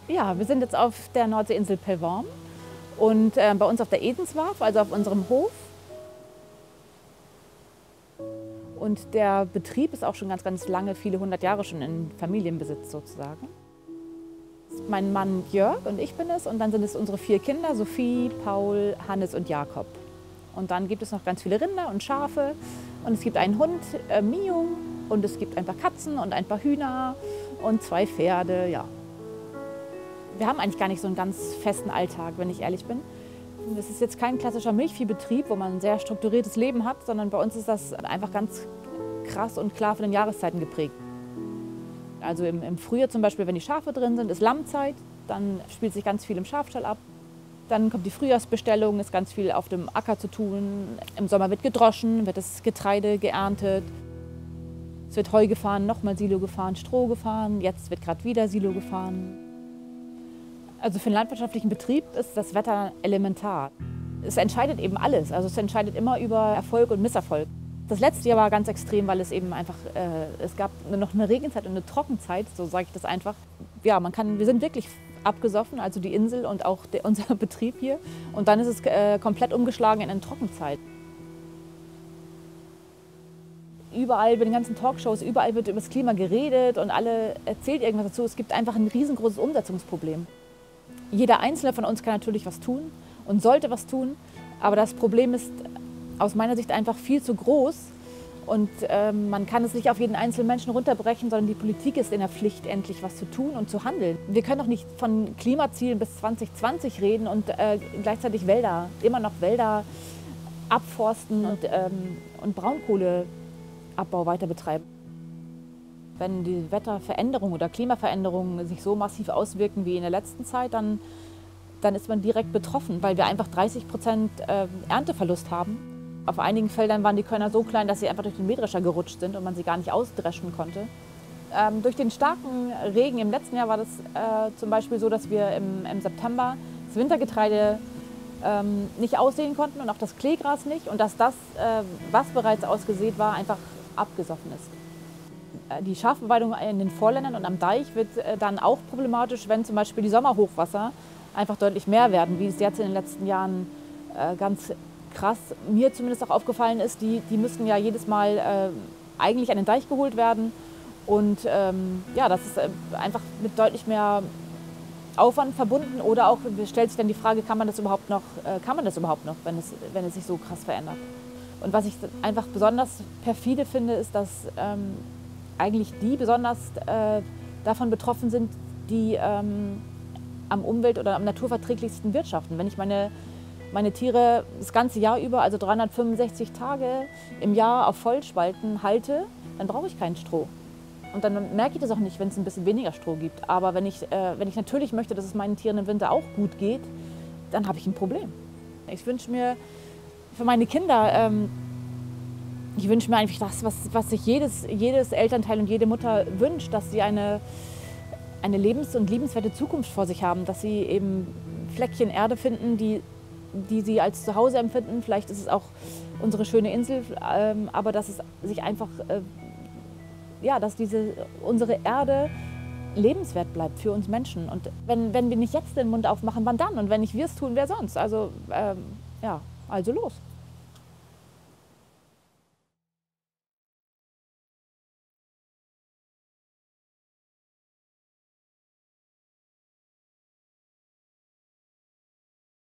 Ja, wir sind jetzt auf der Nordseeinsel Pellworm und bei uns auf der Edenswarf, also auf unserem Hof. Und der Betrieb ist auch schon ganz, ganz lange, viele hundert Jahre schon in Familienbesitz sozusagen. Mein Mann Jörg und ich bin es und dann sind es unsere 4 Kinder, Sophie, Paul, Hannes und Jakob. Und dann gibt es noch ganz viele Rinder und Schafe und es gibt einen Hund, Mio, und es gibt ein paar Katzen und ein paar Hühner und 2 Pferde, ja. Wir haben eigentlich gar nicht so einen ganz festen Alltag, wenn ich ehrlich bin. Es ist jetzt kein klassischer Milchviehbetrieb, wo man ein sehr strukturiertes Leben hat, sondern bei uns ist das einfach ganz krass und klar von den Jahreszeiten geprägt. Also im Frühjahr zum Beispiel, wenn die Schafe drin sind, ist Lammzeit, dann spielt sich ganz viel im Schafstall ab. Dann kommt die Frühjahrsbestellung, ist ganz viel auf dem Acker zu tun. Im Sommer wird gedroschen, wird das Getreide geerntet. Es wird Heu gefahren, nochmal Silo gefahren, Stroh gefahren, jetzt wird gerade wieder Silo gefahren. Also für einen landwirtschaftlichen Betrieb ist das Wetter elementar. Es entscheidet eben alles, also es entscheidet immer über Erfolg und Misserfolg. Das letzte Jahr war ganz extrem, weil es eben einfach, es gab noch eine Regenzeit und eine Trockenzeit, so sage ich das einfach. Ja, wir sind wirklich abgesoffen, also die Insel und auch unser Betrieb hier. Und dann ist es komplett umgeschlagen in eine Trockenzeit. Überall bei den ganzen Talkshows, überall wird über das Klima geredet und alle erzählen irgendwas dazu. Es gibt einfach ein riesengroßes Umsetzungsproblem. Jeder Einzelne von uns kann natürlich was tun und sollte was tun, aber das Problem ist aus meiner Sicht einfach viel zu groß und man kann es nicht auf jeden einzelnen Menschen runterbrechen, sondern die Politik ist in der Pflicht, endlich was zu tun und zu handeln. Wir können doch nicht von Klimazielen bis 2020 reden und gleichzeitig immer noch Wälder abforsten und Braunkohleabbau weiter betreiben. Wenn die Wetterveränderungen oder Klimaveränderungen sich so massiv auswirken wie in der letzten Zeit, dann ist man direkt betroffen, weil wir einfach 30% Ernteverlust haben. Auf einigen Feldern waren die Körner so klein, dass sie einfach durch den Mähdrescher gerutscht sind und man sie gar nicht ausdreschen konnte. Durch den starken Regen im letzten Jahr war das zum Beispiel so, dass wir im September das Wintergetreide nicht aussehen konnten und auch das Kleegras nicht und dass das, was bereits ausgesät war, einfach abgesoffen ist. Die Schafbeweidung in den Vorländern und am Deich wird dann auch problematisch, wenn zum Beispiel die Sommerhochwasser einfach deutlich mehr werden, wie es jetzt in den letzten Jahren ganz krass mir zumindest auch aufgefallen ist. Die müssen ja jedes Mal eigentlich an den Deich geholt werden und ja, das ist einfach mit deutlich mehr Aufwand verbunden oder auch stellt sich dann die Frage, kann man das überhaupt noch, wenn es sich so krass verändert. Und was ich einfach besonders perfide finde, ist, dass eigentlich die besonders davon betroffen sind, die am umwelt- oder am naturverträglichsten wirtschaften. Wenn ich meine Tiere das ganze Jahr über, also 365 Tage im Jahr auf Vollspalten halte, dann brauche ich keinen Stroh. Und dann merke ich das auch nicht, wenn es ein bisschen weniger Stroh gibt. Aber wenn ich natürlich möchte, dass es meinen Tieren im Winter auch gut geht, dann habe ich ein Problem. Ich wünsche mir für meine Kinder, ich wünsche mir eigentlich das, was sich jedes Elternteil und jede Mutter wünscht, dass sie eine lebens- und liebenswerte Zukunft vor sich haben, dass sie eben Fleckchen Erde finden, die sie als Zuhause empfinden. Vielleicht ist es auch unsere schöne Insel, aber dass es sich einfach, dass unsere Erde lebenswert bleibt für uns Menschen. Und wenn wir nicht jetzt den Mund aufmachen, wann dann? Und wenn nicht wir es tun, wer sonst? Also los.